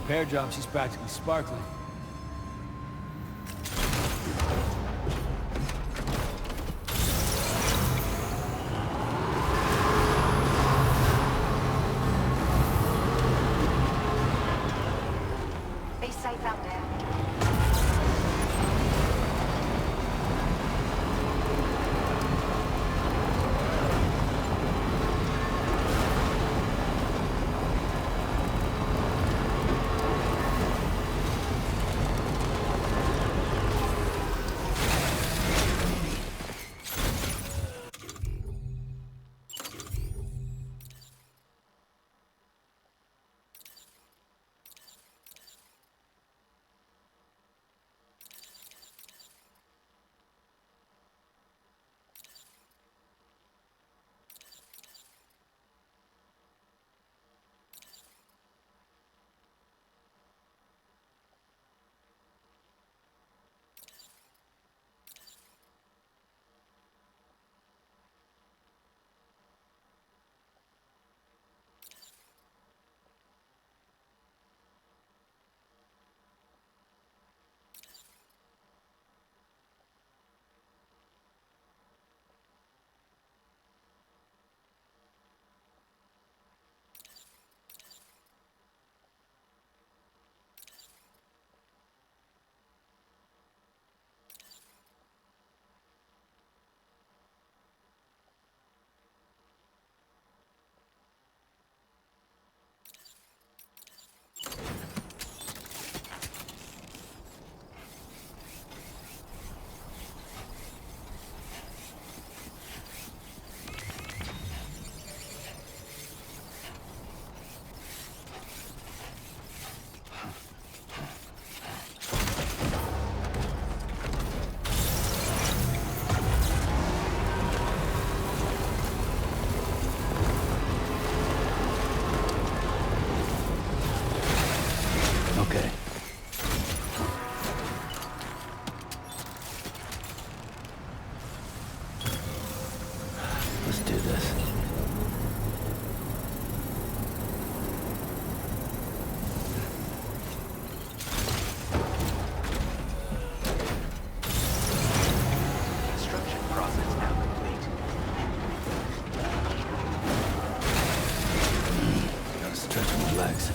repair job, she's practically sparkling. Be safe out there. Okay. Let's do this. Construction process now complete. Gotta stretch and relax.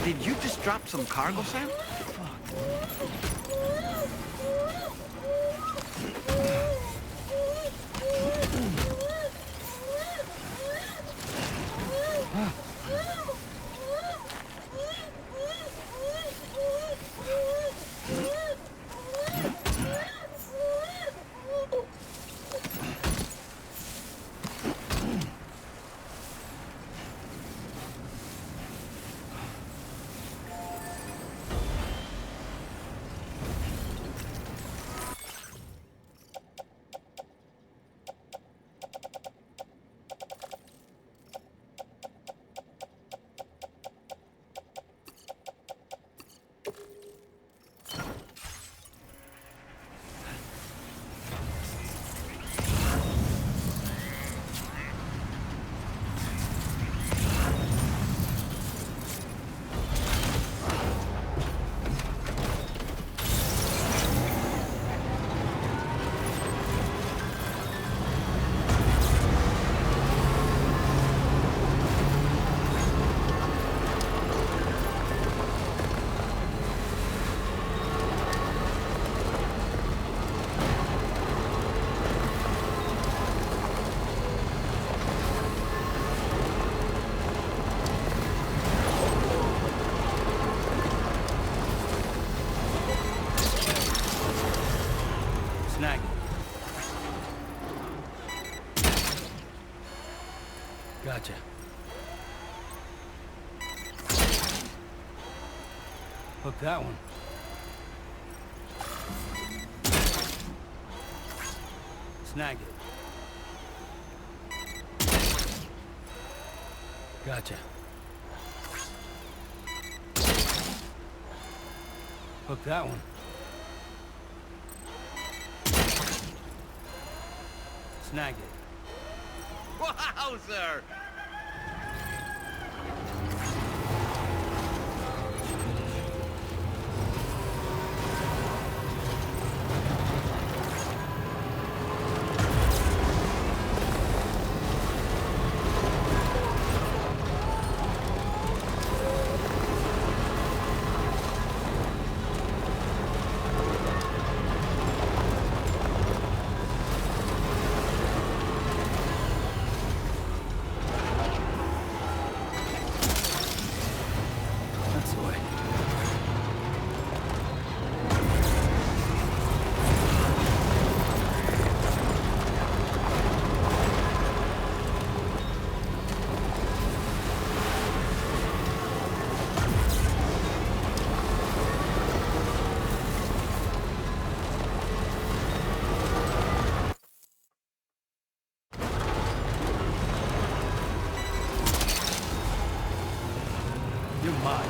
Did you just drop some cargo, Sam? Snag it. Gotcha. Hook that one. Snag it. Gotcha. Hook that one. Snag it. Wowzer! That's the way. You're mine.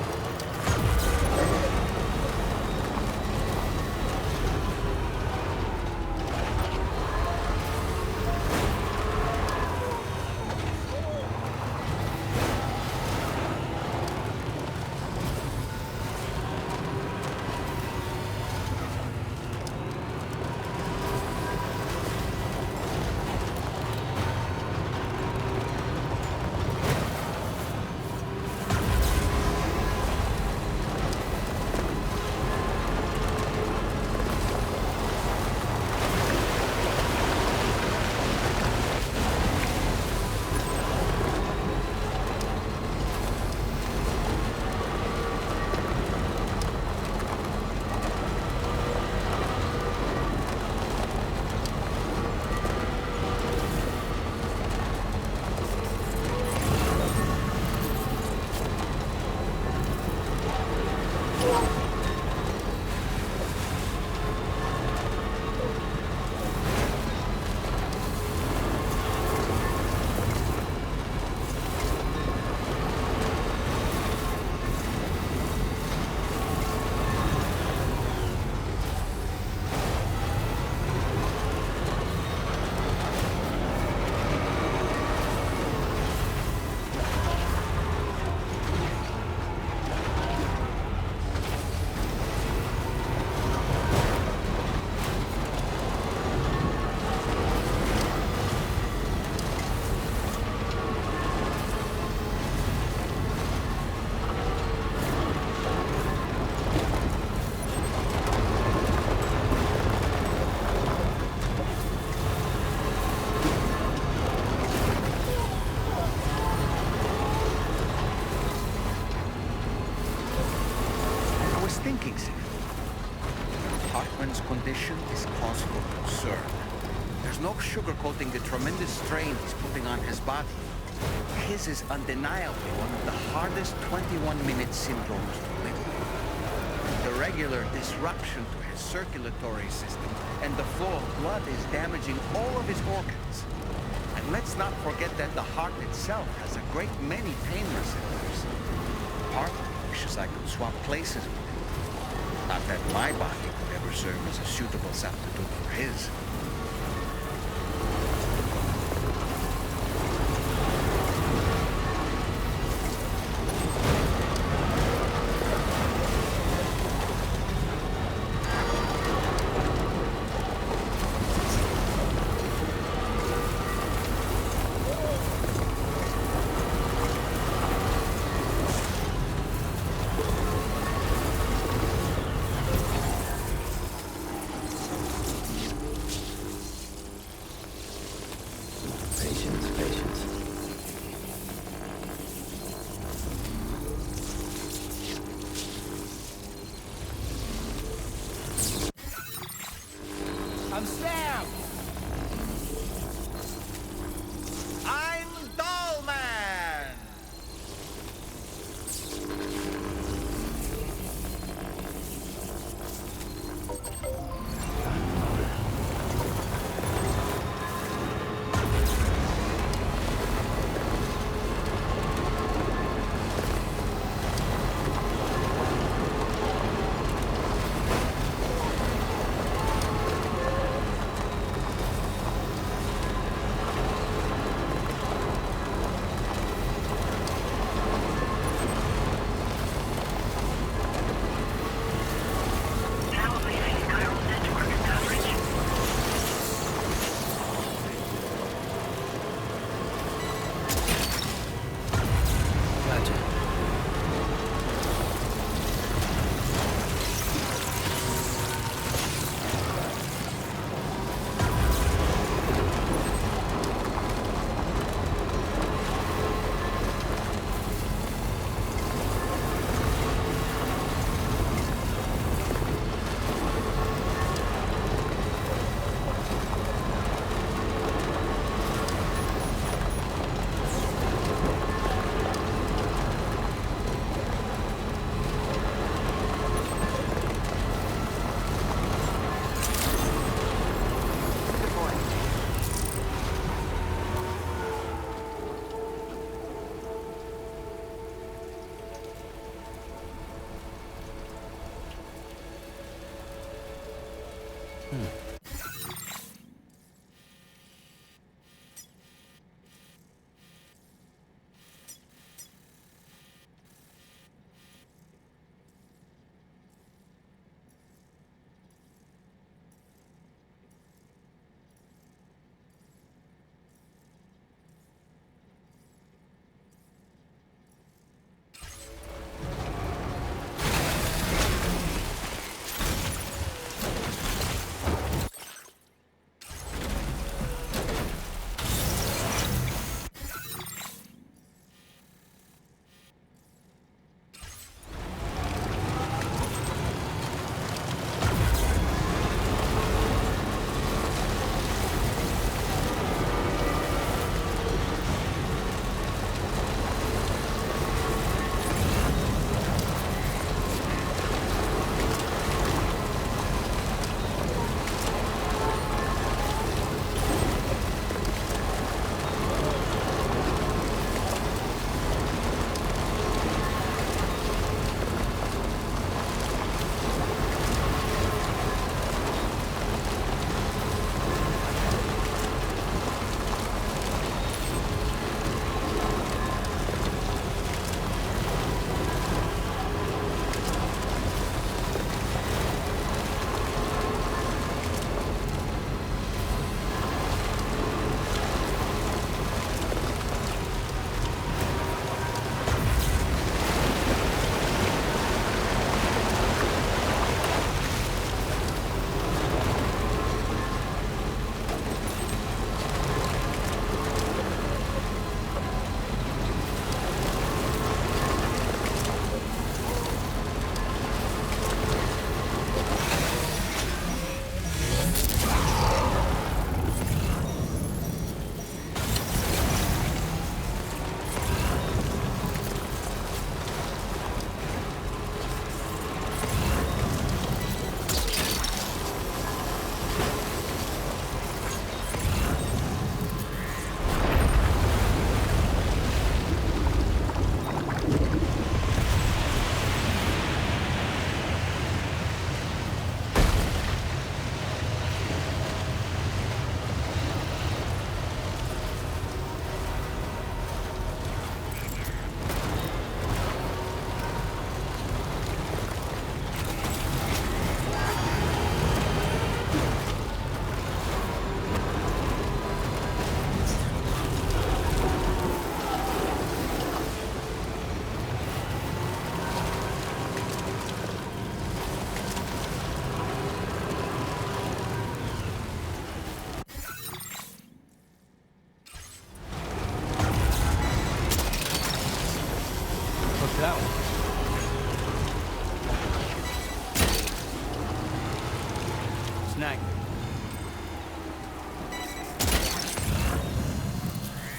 Thinking, Sid. Hartman's condition is cause for concern. There's no sugarcoating the tremendous strain he's putting on his body. His is undeniably one of the hardest 21-minute syndromes to live with. The regular disruption to his circulatory system and the flow of blood is damaging all of his organs. And let's not forget that the heart itself has a great many pain receptors. Part of me wishes I could swap places with him. Not that my body could ever serve as a suitable substitute for his. am! I'm Dollman!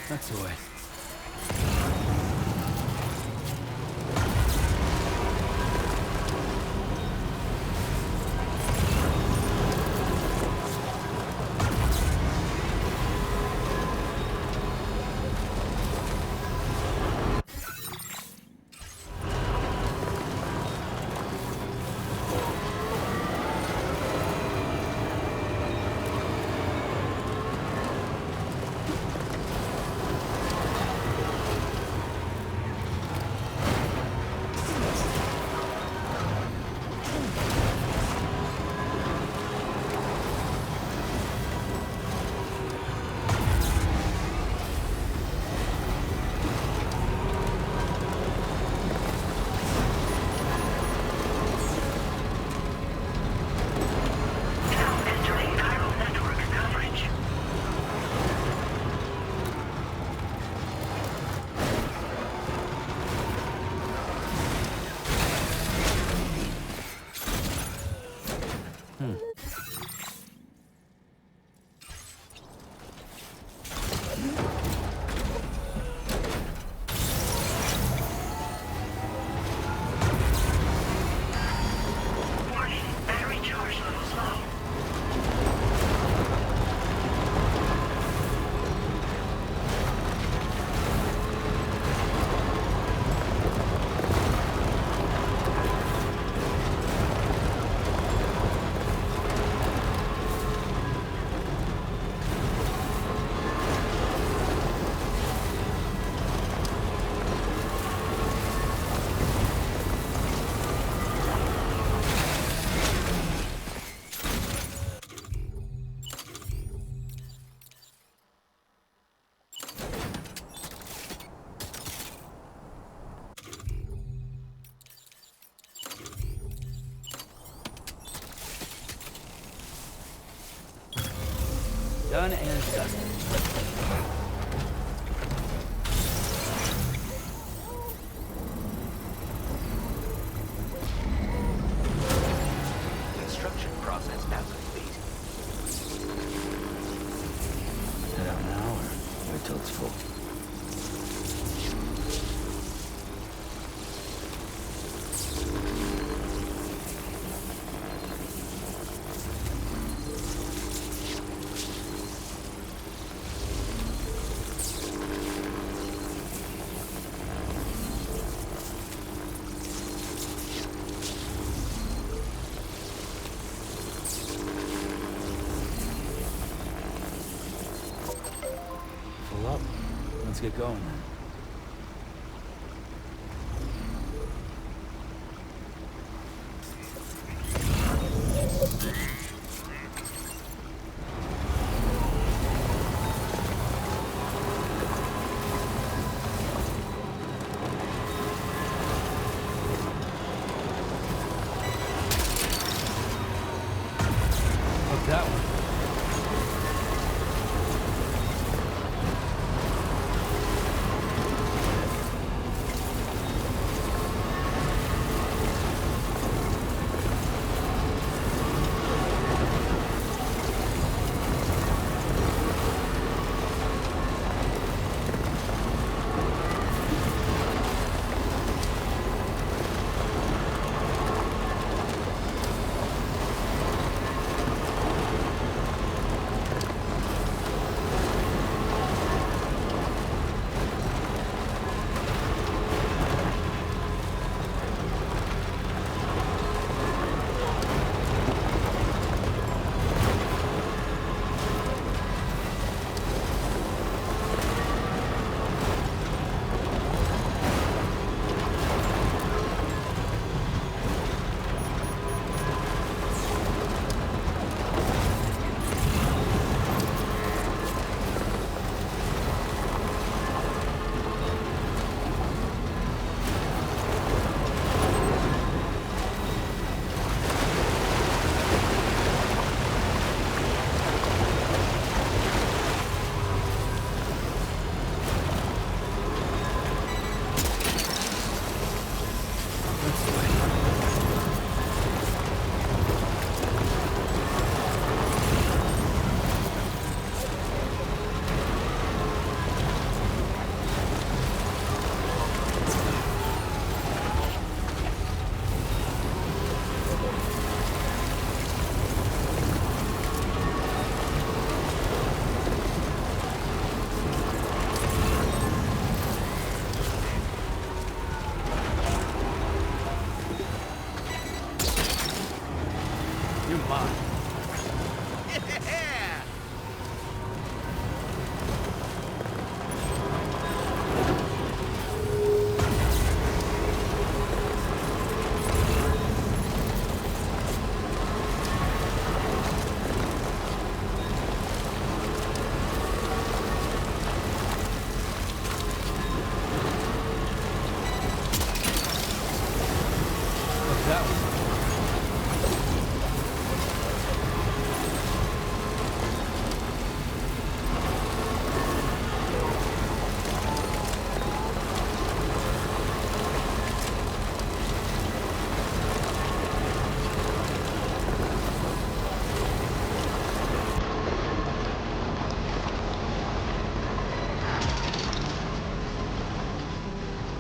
That's the way. Done and dusted. Construction process now complete. Head out now or wait till it's full? Up. Let's get going then. Look that one.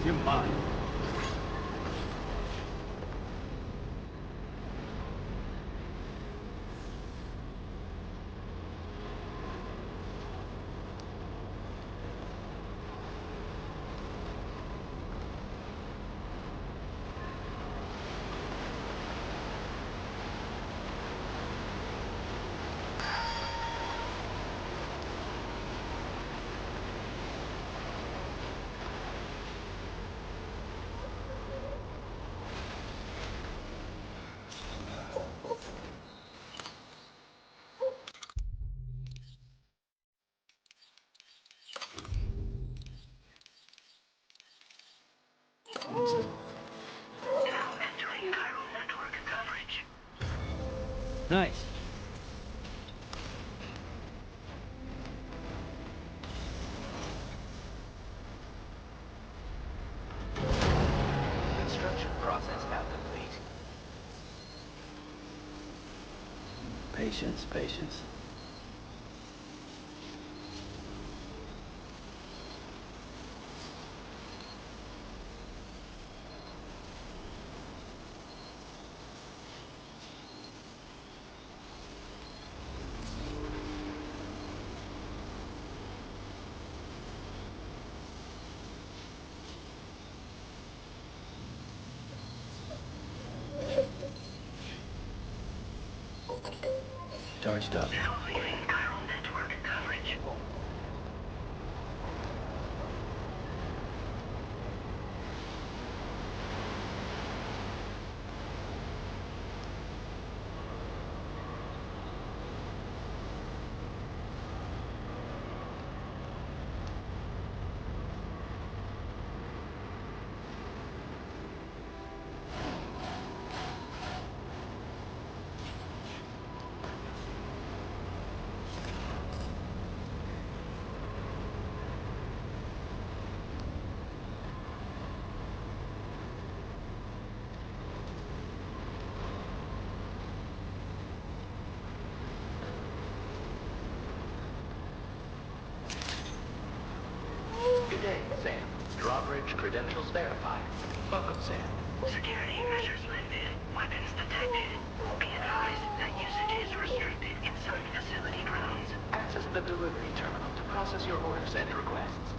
You're mine. Nice. Construction process now complete. Patience, patience. Charged up. Now leaving chiral network coverage. Good day, Sam. Drawbridge credentials verified. Welcome, Sam. Security measures lifted. Weapons detected. Be advised that usage is restricted inside facility grounds. Access the delivery terminal to process your orders and requests.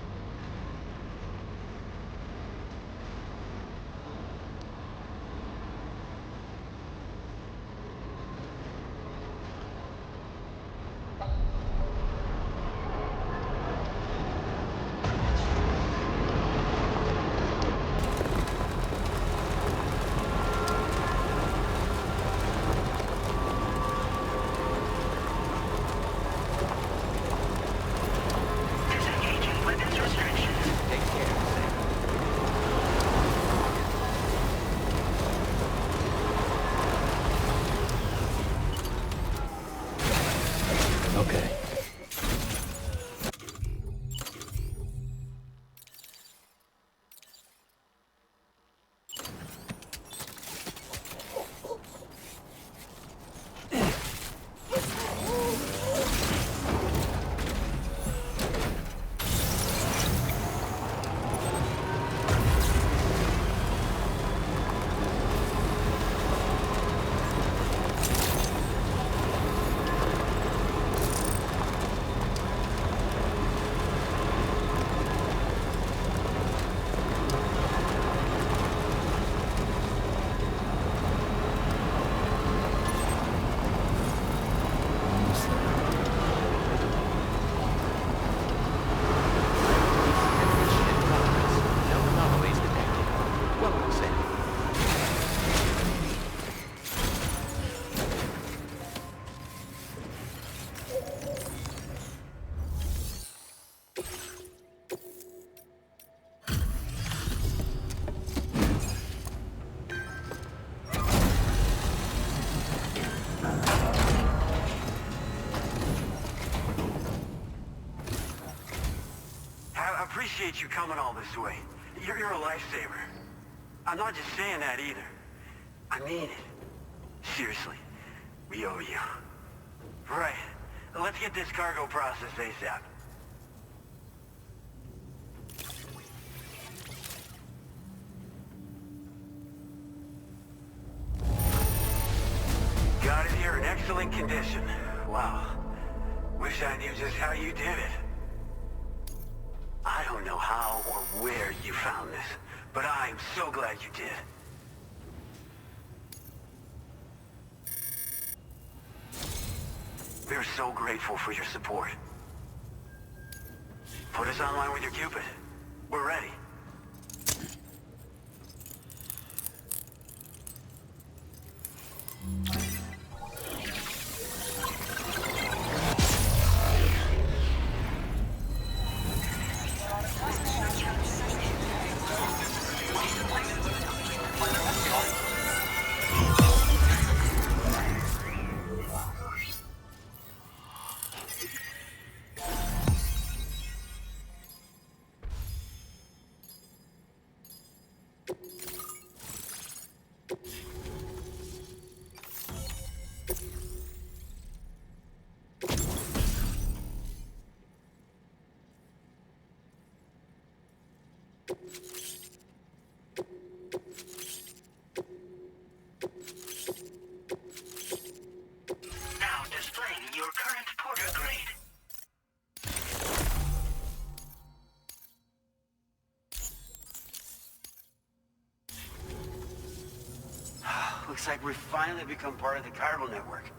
Disengaging weapons restrictions. Take care, Sam. Okay. No anomalies detected. Welcome, Sam. I appreciate you coming all this way. You're a lifesaver. I'm not just saying that either. I mean it. Seriously, we owe you. Right. Let's get this cargo processed ASAP. excellent condition. Wow. Wish I knew just how you did it. I don't know how or where you found this, but I'm so glad you did. We're so grateful for your support. Put us online with your Cupid. We're ready. Now displaying your current porter grade. Looks like we've finally become part of the chiral network.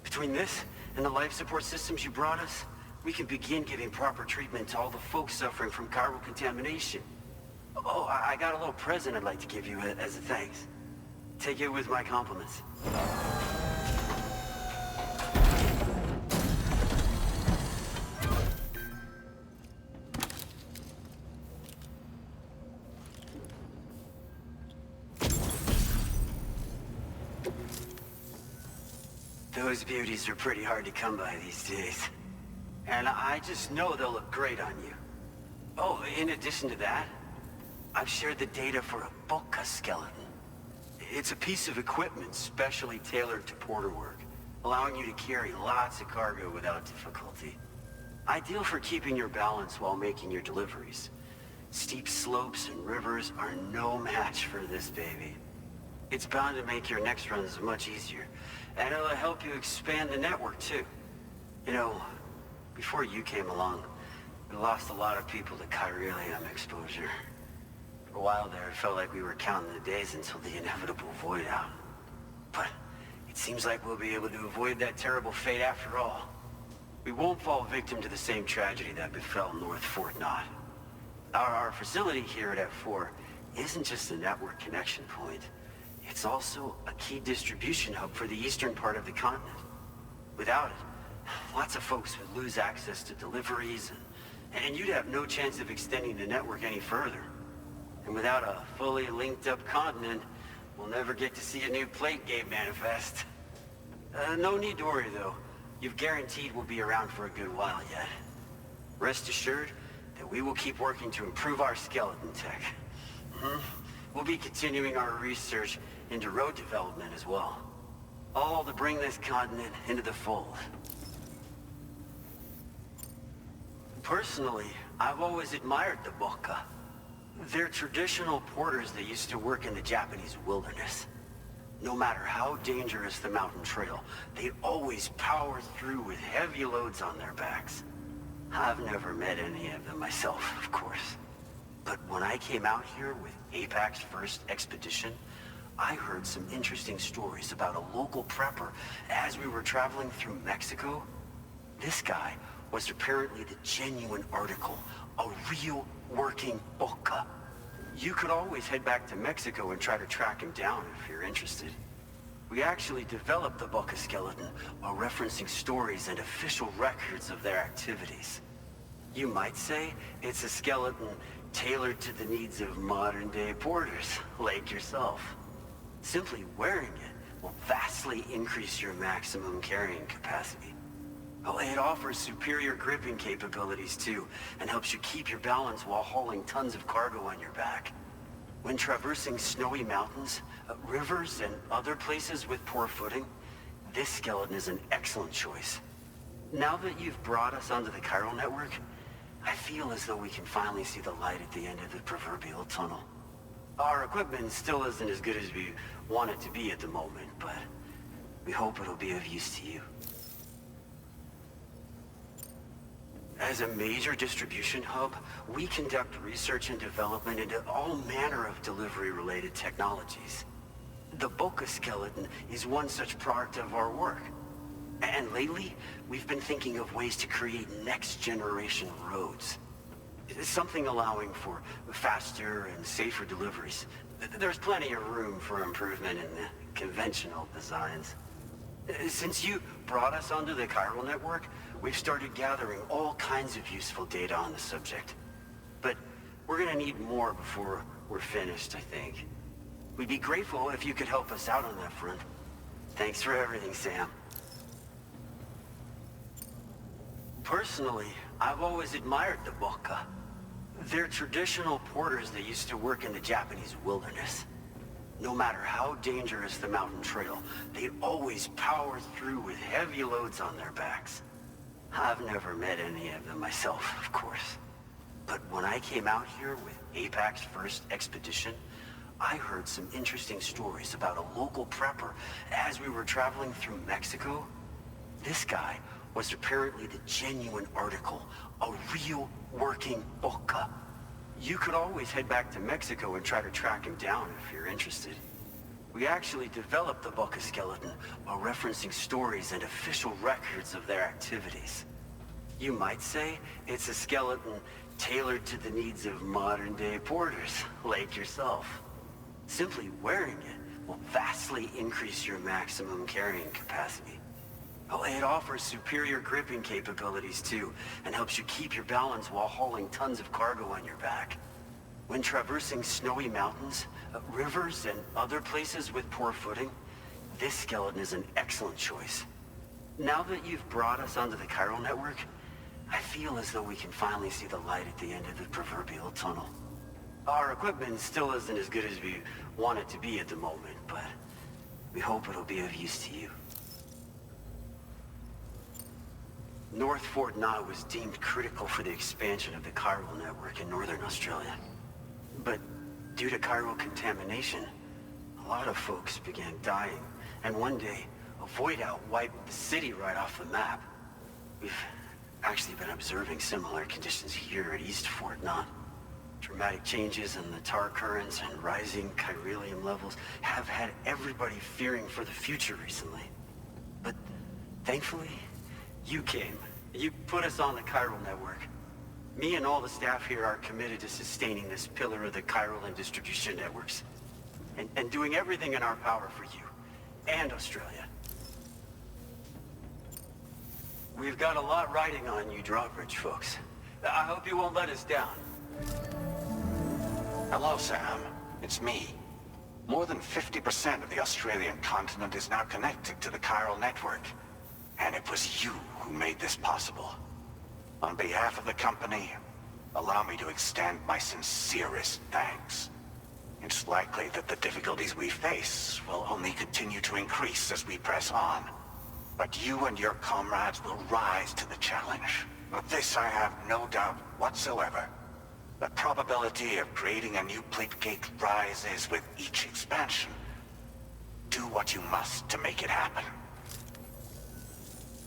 Between this and the life support systems you brought us, we can begin giving proper treatment to all the folks suffering from chiral contamination. Oh, I got a little present I'd like to give you as a thanks. Take it with my compliments. Those beauties are pretty hard to come by these days. And I just know they'll look great on you. Oh, in addition to that, I've shared the data for a Boca skeleton. It's a piece of equipment specially tailored to porter work, allowing you to carry lots of cargo without difficulty. Ideal for keeping your balance while making your deliveries. Steep slopes and rivers are no match for this baby. It's bound to make your next runs much easier, and it'll help you expand the network too. You know, before you came along, we lost a lot of people to chiralium exposure. For a while there, it felt like we were counting the days until the inevitable void out. But it seems like we'll be able to avoid that terrible fate after all. We won't fall victim to the same tragedy that befell North Fort Knott. Our facility here at F4 isn't just a network connection point. It's also a key distribution hub for the eastern part of the continent. Without it, lots of folks would lose access to deliveries, and you'd have no chance of extending the network any further. And without a fully linked up continent, we'll never get to see a new plate game manifest. No need to worry though. You've guaranteed we'll be around for a good while yet. Rest assured that we will keep working to improve our skeleton tech. We'll be continuing our research into road development as well. All to bring this continent into the fold. Personally, I've always admired the Boca. They're traditional porters that used to work in the Japanese wilderness. No matter how dangerous the mountain trail, they always power through with heavy loads on their backs. I've never met any of them myself, of course. But when I came out here with APAC's first expedition, I heard some interesting stories about a local prepper as we were traveling through Mexico. This guy was apparently the genuine article, a real working Boca. You could always head back to Mexico and try to track him down if you're interested. We actually developed the Boca skeleton while referencing stories and official records of their activities. You might say it's a skeleton tailored to the needs of modern-day porters, like yourself. Simply wearing it will vastly increase your maximum carrying capacity. Oh, it offers superior gripping capabilities too, and helps you keep your balance while hauling tons of cargo on your back. When traversing snowy mountains, rivers, and other places with poor footing, this skeleton is an excellent choice. Now that you've brought us onto the chiral network, I feel as though we can finally see the light at the end of the proverbial tunnel. Our equipment still isn't as good as we want it to be at the moment, but we hope it'll be of use to you. As a major distribution hub, we conduct research and development into all manner of delivery-related technologies. The Boca skeleton is one such product of our work. And lately, we've been thinking of ways to create next-generation roads. Something allowing for faster and safer deliveries. There's plenty of room for improvement in the conventional designs. Since you brought us onto the chiral network, we've started gathering all kinds of useful data on the subject. But we're gonna need more before we're finished, I think. We'd be grateful if you could help us out on that front. Thanks for everything, Sam. Personally, I've always admired the Boca. They're traditional porters that used to work in the Japanese wilderness. No matter how dangerous the mountain trail, they'd always power through with heavy loads on their backs. I've never met any of them myself, of course. But when I came out here with APAC's first expedition, I heard some interesting stories about a local prepper as we were traveling through Mexico. This guy was apparently the genuine article, a real working Boca. You could always head back to Mexico and try to track him down if you're interested. We actually developed the Boca skeleton while referencing stories and official records of their activities. You might say it's a skeleton tailored to the needs of modern-day porters, like yourself. Simply wearing it will vastly increase your maximum carrying capacity. Oh, it offers superior gripping capabilities too, and helps you keep your balance while hauling tons of cargo on your back. When traversing snowy mountains, rivers, and other places with poor footing, this skeleton is an excellent choice. Now that you've brought us onto the chiral network, I feel as though we can finally see the light at the end of the proverbial tunnel. Our equipment still isn't as good as we want it to be at the moment, but we hope it'll be of use to you. North Fort Knott was deemed critical for the expansion of the chiral network in northern Australia. But due to chiral contamination, a lot of folks began dying, and one day, a void out wiped the city right off the map. We've actually been observing similar conditions here at East Fort Knott. Dramatic changes in the tar currents and rising chiralium levels have had everybody fearing for the future recently. But thankfully, you came. You put us on the chiral network. Me and all the staff here are committed to sustaining this pillar of the chiral and distribution networks. And doing everything in our power for you. And Australia. We've got a lot riding on you drawbridge folks. I hope you won't let us down. Hello, Sam. It's me. More than 50% of the Australian continent is now connected to the chiral network. And it was you who made this possible. On behalf of the company, allow me to extend my sincerest thanks. It's likely that the difficulties we face will only continue to increase as we press on. But you and your comrades will rise to the challenge. Of this I have no doubt whatsoever. The probability of creating a new plate gate rises with each expansion. Do what you must to make it happen.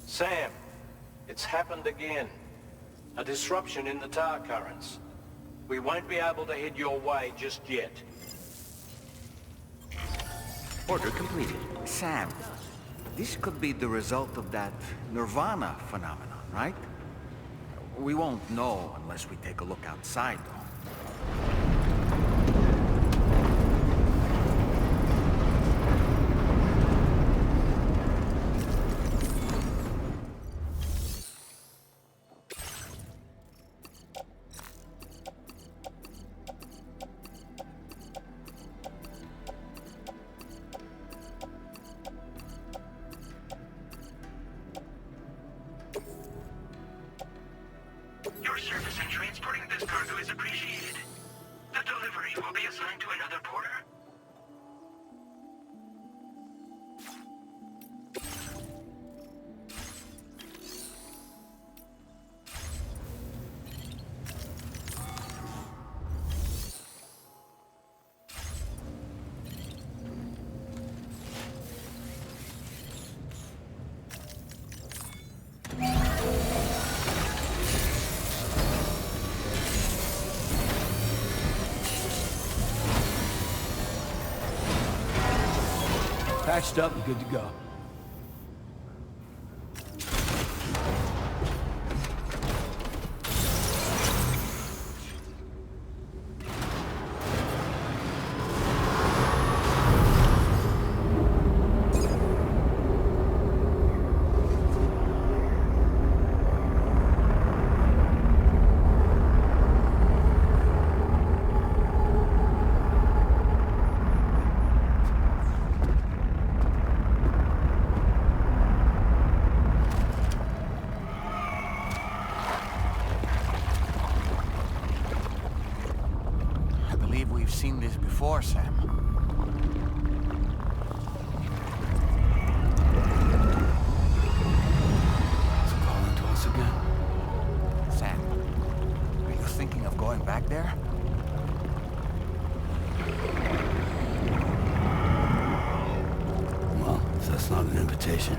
Sam, it's happened again. A disruption in the tar currents. We won't be able to head your way just yet. Order completed. Sam, this could be the result of that Nirvana phenomenon, right? We won't know unless we take a look outside, though. Your service in transporting this cargo is appreciated. The delivery will be assigned to another porter. patched up and good to go. We've seen this before, Sam. It's calling to us again. Sam, are you thinking of going back there? Well, if that's not an invitation.